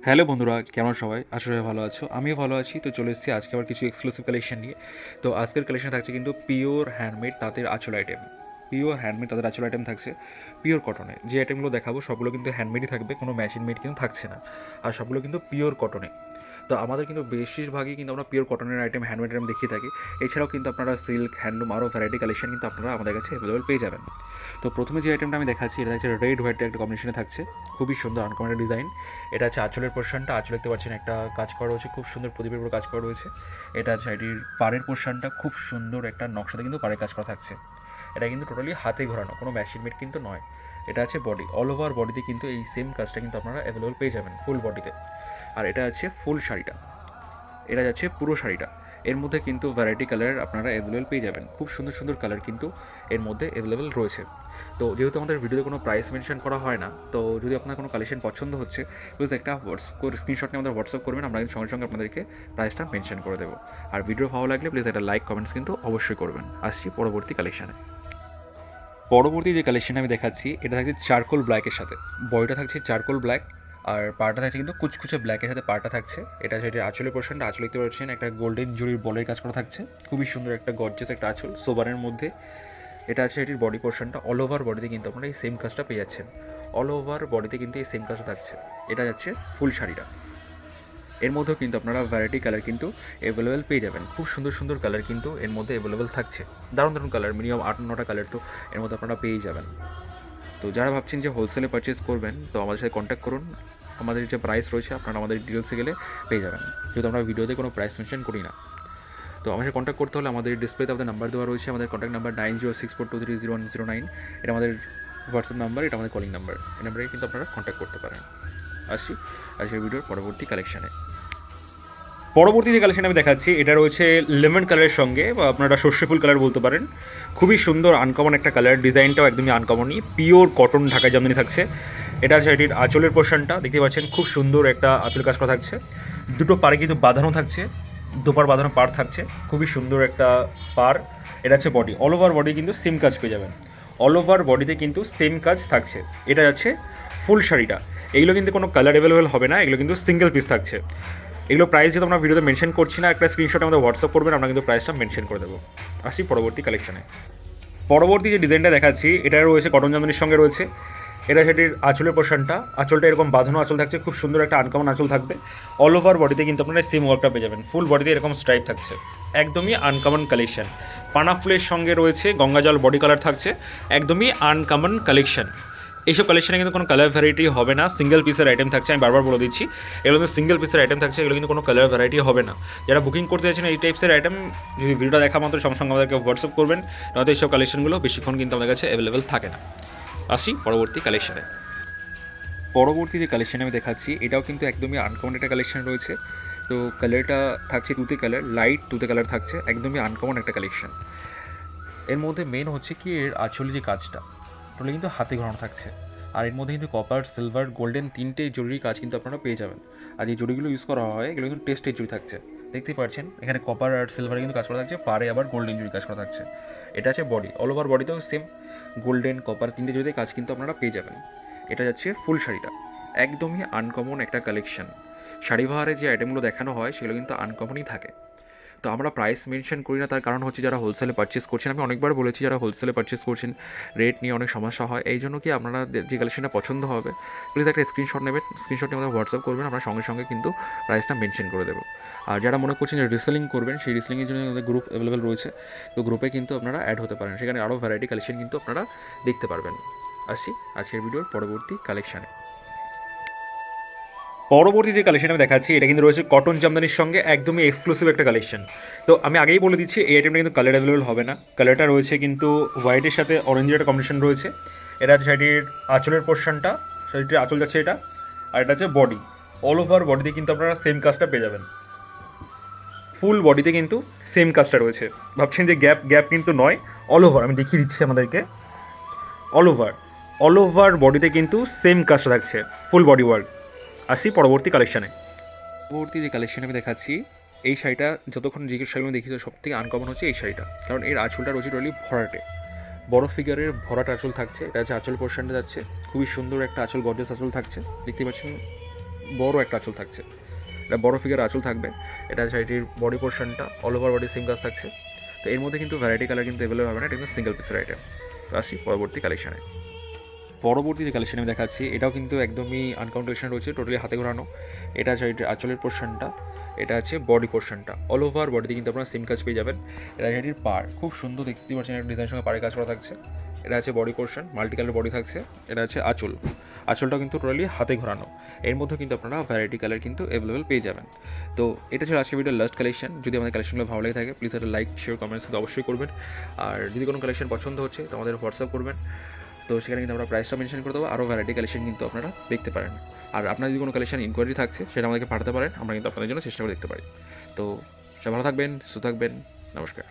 Hello বন্ধুরা, কেমন সবাই? আশা করি ভালো আছো। আমিও ভালো আছি। তো চলে এসেছি আজকে আবার কিছু এক্সক্লুসিভ কালেকশন নিয়ে। তো আজকের কালেকশন থাকছে কিন্তু পিওর হ্যান্ডমেড তাঁতের আঁচল আইটেম। পিওর হ্যান্ডমেড তাঁতের আঁচল আইটেম থাকছে পিওর কটনে। যে আইটেমগুলো দেখাবো সবগুলো কিন্তু হ্যান্ডমেডই থাকবে, কোনো মেশিন মেড কিন্তু থাকছে না। আর সবগুলো কিন্তু পিওর কটনে। তো আমাদের কিন্তু বেশিরভাগই কিন্তু আমরা পিওর কটনের আইটেম, হ্যান্ডমেড আইটেম দেখিয়ে থাকি। এছাড়াও কিন্তু আপনারা সিল্ক, হ্যান্ডলুম আরও ভ্যারাইটি কালেকশন কিন্তু আপনারা আমাদের কাছে অ্যাভেলেবল পেয়ে যাবেন। তো প্রথমে যে আইটেমটা আমি দেখাচ্ছি, এটা হচ্ছে রেড হোয়াইটের একটা কম্বিনেশনে থাকছে। খুবই সুন্দর আনকমন ডিজাইন। এটা হচ্ছে আঁচলের পোর্শনটা। আঁচল দেখতে পাচ্ছেন একটা কাজ করা রয়েছে, খুব সুন্দর প্রদীপের উপর কাজ করা রয়েছে। এটা হচ্ছে এটির পাড়ের পোর্শনটা, খুব সুন্দর একটা নকশাতে কিন্তু পাড়ের কাজ করা থাকছে। এটা কিন্তু টোটালি হাতে ঘোরানো, কোনো মেশিন মেড কিন্তু নয়। এটা আছে বডি, অল ওভার বডিতে কিন্তু এই সেম কাজটা কিন্তু আপনারা অ্যাভেলেবল পেয়ে যাবেন ফুল বডিতে। আর এটা আছে ফুল শাড়িটা, এটা যাচ্ছে পুরো শাড়িটা। এর মধ্যে কিন্তু ভ্যারাইটি কালার আপনারা অ্যাভেলেবল পেয়ে যাবেন। খুব সুন্দর সুন্দর কালার কিন্তু এর মধ্যে অ্যাভেলেবল রয়েছে। তো যেহেতু আমাদের ভিডিওতে কোনো প্রাইস মেনশন করা হয় না, তো যদি আপনার কোনো কালেকশন পছন্দ হচ্ছে, প্লিজ একটা স্ক্রিনশট নিয়ে আমাদের হোয়াটসঅ্যাপ করবেন। আমরা কিন্তু সঙ্গে সঙ্গে আপনাদেরকে প্রাইসটা মেনশন করে দেবো। আর ভিডিও ভালো লাগলে প্লিজ একটা লাইক কমেন্টস কিন্তু অবশ্যই করবেন। আসছি পরবর্তী কালেকশানে। পরবর্তী যে কালেকশন আমি দেখাচ্ছি, এটা থাকছে চারকোল ব্ল্যাকের সাথে। বডিটা থাকছে চারকোল ব্ল্যাক, আর পাড়টা থাকছে কিন্তু কুচকুচে ব্ল্যাকের সাথে পাড়টা থাকছে। এটা হচ্ছে আঁচলের পোর্শনটা। আঁচল দেখতে পাচ্ছেন একটা গোল্ডেন জুড়ির বলের কাজ করা থাকছে। খুবই সুন্দর একটা গর্জিয়াস একটা আঁচল সোবারের মধ্যে। এটা আছে এটির বডি পোর্শনটা। অল ওভার বডিতে কিন্তু আপনারা এই সেম কাজটা পেয়ে যাচ্ছেন। অল ওভার বডিতে কিন্তু এই সেম কাজটা থাকছে। এটা যাচ্ছে ফুল শাড়িটা। এর মধ্যেও কিন্তু আপনারা ভ্যারাইটি কালার কিন্তু অ্যাভেলেবেল পেয়ে যাবেন। খুব সুন্দর সুন্দর কালার কিন্তু এর মধ্যে অ্যাভেলেবেল থাকছে। দারুণ দারুণ কালার, মিনিমাম 8-9টা কালার তো এর মধ্যে আপনারা পেয়েই যাবেন। তো যারা ভাবছেন যে হোলসেলে পারচেস করবেন, তো আমাদের সাথে কন্ট্যাক্ট করুন। আমাদের যে প্রাইস রয়েছে আপনারা আমাদের ডিটেলসে গেলে পেয়ে যাবেন, যেহেতু আমরা ভিডিওতে কোনো প্রাইস মেনশন করি না। তো আমাদের কন্ট্যাক্ট করতে হলে আমাদের ডিসপ্লেতে আমাদের নাম্বার দেওয়া রয়েছে। আমাদের কন্ট্যাক্ট নাম্বার 9064230109। এটা আমাদের হোয়াটসঅ্যাপ নাম্বার, এটা আমাদের কলিং নাম্বার। এই নাম্বারে কিন্তু আপনারা কন্ট্যাক্ট করতে পারেন। আসছি আজকের ভিডিওর পরবর্তী কালেকশানে। পরবর্তী যে কালেকশন আমি দেখাচ্ছি, এটা রয়েছে লেমন কালারের সঙ্গে, বা আপনারা সর্ষে ফুল কালার বলতে পারেন। খুবই সুন্দর আনকমন একটা কালার, ডিজাইনটাও একদমই আনকমনই। পিওর কটন ঢাকায় জামদানি থাকছে। এটা আছে এটির আঁচলের পোর্শনটা, দেখতে পাচ্ছেন খুব সুন্দর একটা আঁচল কাজ করা থাকছে। দুটো পাড়ে কিন্তু বাঁধানো থাকছে, দুপার বাঁধানো পাড় থাকছে। খুবই সুন্দর একটা পাড়। এটা হচ্ছে বডি, অল ওভার বডি কিন্তু সেম কাজ পেয়ে যাবেন। অল ওভার বডিতে কিন্তু সেম কাজ থাকছে। এটা যাচ্ছে ফুল শাড়িটা। এগুলো কিন্তু কোনো কালার অ্যাভেলেবেল হবে না, এগুলো কিন্তু সিঙ্গেল পিস থাকছে। এগুলো প্রাইস যেহেতু আমরা ভিডিওতে মেনশন করছি না, একটা স্ক্রিনশট আমাদের হোয়াটসঅ্যাপ করবেন, আমরা কিন্তু প্রাইসটা মেনশন করে দেবো। আসি পরবর্তী কালেকশানে। পরবর্তী যে ডিজাইনটা দেখাচ্ছি, এটা রয়েছে কটন জামদানির সঙ্গে রয়েছে। এটা সেটির আঁচলের পোর্শনটা। আঁচলটা এরকম বাঁধানো আঁচল থাকছে, খুব সুন্দর একটা আনকমন আঁচল থাকবে। অল ওভার বডিতে কিন্তু আপনারা সেম ওয়ার্কটা পেয়ে যাবেন। ফুল বডিতে এরকম স্ট্রাইপ থাকছে, একদমই আনকমন কালেকশন। পানা ফুলের সঙ্গে রয়েছে গঙ্গাজল বডি কালার থাকছে, একদমই আনকমন কালেকশন। এইসব কালেকশনে কিন্তু কোনো কালার ভ্যারাইটি হবে না, সিঙ্গেল পিসের আইটেম থাকছে। আমি বারবার বলে দিচ্ছি, এগুলো কিন্তু সিঙ্গেল পিসের আইটেম থাকছে, এগুলো কিন্তু কোনো কালার ভ্যারাইটি হবে না। যারা বুকিং করতে চাইছেন এই টাইপসের আইটেম, যদি ভিডিওটা দেখা মাত্র সঙ্গে সঙ্গে আমাদেরকে হোয়াটসঅ্যাপ করবেন, নয়তো এইসব কালেকশনগুলো বেশিক্ষণ কিন্তু আমাদের কাছে অ্যাভেলেবেল থাকে না। আসি পরবর্তী কালেকশানে। পরবর্তী যে কালেকশান আমি দেখাচ্ছি, এটাও কিন্তু একদমই আনকমন একটা কালেকশান রয়েছে। তো কালারটা থাকছে তুতে কালার, লাইট তুতে কালার থাকছে, একদমই আনকমন একটা কালেকশান। এর মধ্যে মেন হচ্ছে কি, এর আঁচলে যে কাজটা টোটালি কিন্তু হাতে ঘোরানো থাকছে। আর এর মধ্যে কিন্তু কপার, সিলভার, গোল্ডেন তিনটে জরুরি কাজ কিন্তু আপনারা পেয়ে যাবেন। আর এই জরিগুলো ইউজ করা হয়, এগুলো কিন্তু টেস্টের জরি থাকছে। দেখতেই পাচ্ছেন এখানে কপার আর সিলভারে কিন্তু কাজ করা থাকছে, পারে আবার গোল্ডেন জরি কাজ করা থাকছে। এটা আছে বডি, অল ওভার বডিতেও সেম গোল্ডেন, কপার তিনটে জরিতে কাজ কিন্তু আপনারা পেয়ে যাবেন। এটা যাচ্ছে ফুল শাড়িটা, একদমই আনকমন একটা কালেকশন। শাড়িবাহারে যে আইটেমগুলো দেখানো হয় সেগুলো কিন্তু আনকমনই থাকে। তো আমরা প্রাইস মেনশন করি না, তার কারণ হচ্ছে যারা হোলসেলে পারচেস করছেন, আমি অনেকবার বলেছি যারা হোলসেলে পারচেস করছেন রেট নিয়ে অনেক সমস্যা হয়। এই জন্য কি আপনারা যে কালেকশনটা পছন্দ হবে, প্লিজ একটা স্ক্রিনশট নেবেন, স্ক্রিনশট নিয়ে আমাদের হোয়াটসঅ্যাপ করবেন, আমরা সঙ্গে সঙ্গে কিন্তু প্রাইসটা মেনশন করে দেবো। আর যারা মনে করছেন যে রিসেলিং করবেন, সেই রিসেলিংয়ের জন্য আমাদের গ্রুপ অ্যাভেলেবেল রয়েছে। তো গ্রুপে কিন্তু আপনারা অ্যাড হতে পারেন, সেখানে আরও ভ্যারাইটি কালেকশন কিন্তু আপনারা দেখতে পারবেন। আসছি আজকের ভিডিওর পরবর্তী কালেকশানে। পরবর্তী যে কালেকশন আমি দেখাচ্ছি, এটা কিন্তু রয়েছে কটন জামদানির সঙ্গে, একদমই এক্সক্লুসিভ একটা কালেকশন। তো আমি আগেই বলে দিচ্ছি এই আইটেমটা কিন্তু কালার অ্যাভেলেবল হবে না। কালারটা রয়েছে কিন্তু হোয়াইটের সাথে অরেঞ্জের একটা কম্বিনেশন রয়েছে। এটা হচ্ছে শাড়ির আঁচলের পোর্শনটা, শাড়িটির আঁচল যাচ্ছে এটা। আর এটা হচ্ছে বডি, অল ওভার বডিতে কিন্তু আপনারা সেম কাজটা পেয়ে যাবেন। ফুল বডিতে কিন্তু সেম কাজটা রয়েছে। ভাবছেন যে গ্যাপ গ্যাপ কিন্তু নয়, অল ওভার আমি দেখিয়ে দিচ্ছি আমাদেরকে। অল ওভার, অল ওভার বডিতে কিন্তু সেম কাজটা থাকছে, ফুল বডি ওয়ার্ক। আসি পরবর্তী কালেকশানে। পরবর্তী যে কালেকশন আমি দেখাচ্ছি, এই শাড়িটা যতক্ষণ যে শাড়িগুলো দেখিয়েছে সব থেকে আনকমন হচ্ছে এই শাড়িটা, কারণ এর আঁচলটা রয়েছে টোটালি ভরাটে, বড় ফিগারের ভরাট আঁচল থাকছে। এটা হচ্ছে আঁচল পোর্শনটা যাচ্ছে, খুবই সুন্দর একটা আঁচল, গর্জাস আঁচল থাকছে, দেখতে পাচ্ছেন বড় একটা আঁচল থাকছে, এটা বড় ফিগার আঁচল থাকবে। এটা শাড়িটির বডি পোর্শনটা অল ওভার বডি সেম কাজ থাকছে। তো এর মধ্যে কিন্তু ভ্যারাইটি কালার কিন্তু অ্যাভেলেবল হবে না, এটা কিন্তু সিঙ্গেল পিসের আইটেম। তো আসি পরবর্তী কালেকশানে। পরবর্তী যে কালেকশন আমি দেখাচ্ছি এটাও কিন্তু একদমই আনকাউন্ট কালেকশন রয়েছে, টোটালি হাতে ঘোরানো। এটা শাড়িটির আঁচলের পোর্শনটা, এটা আছে বডি পোর্শনটা, অল ওভার বডিতে কিন্তু আপনারা সেম কাজ পেয়ে যাবেন। এটা শাড়িটির পার খুব সুন্দর দেখতে পাচ্ছেন, একটা ডিজাইনের সঙ্গে পাড়ে কাজ করা থাকছে। এটা আছে body portion, multi colour body থাকছে। এটা আছে আঁচল, আঁচলটাও কিন্তু টোটালি হাতে ঘোরানো। এর মধ্যে কিন্তু আপনারা ভ্যারাইটি কালার কিন্তু অ্যাভেলেবেল পেয়ে যাবেন। তো এটা ছিল আজকের ভিডিওর লাস্ট কালেকশন। যদি আমাদের কালেকশনগুলো ভালো লাগে থাকে প্লিজ একটা লাইক শেয়ার কমেন্টস কিন্তু অবশ্যই করবেন। আর যদি কোনো কালেকশন পছন্দ হচ্ছে তো আমাদের হোয়াটসঅ্যাপ করবেন, তো সেখানে কিন্তু আমরা প্রাইসটা মেনশন করে দেবো, আরও ভ্যারাইটি কালেকশন কিন্তু আপনারা দেখতে পারেন। আর আপনার যদি কোনো কালেকশন ইনকোয়ারি থাকছে সেটা আমাদেরকে পাঠাতে পারেন, আমরা কিন্তু আপনাদের জন্য চেষ্টা করে দেখতে পারি। তো সবাই ভালো থাকবেন, সুস্থ থাকবেন, নমস্কার।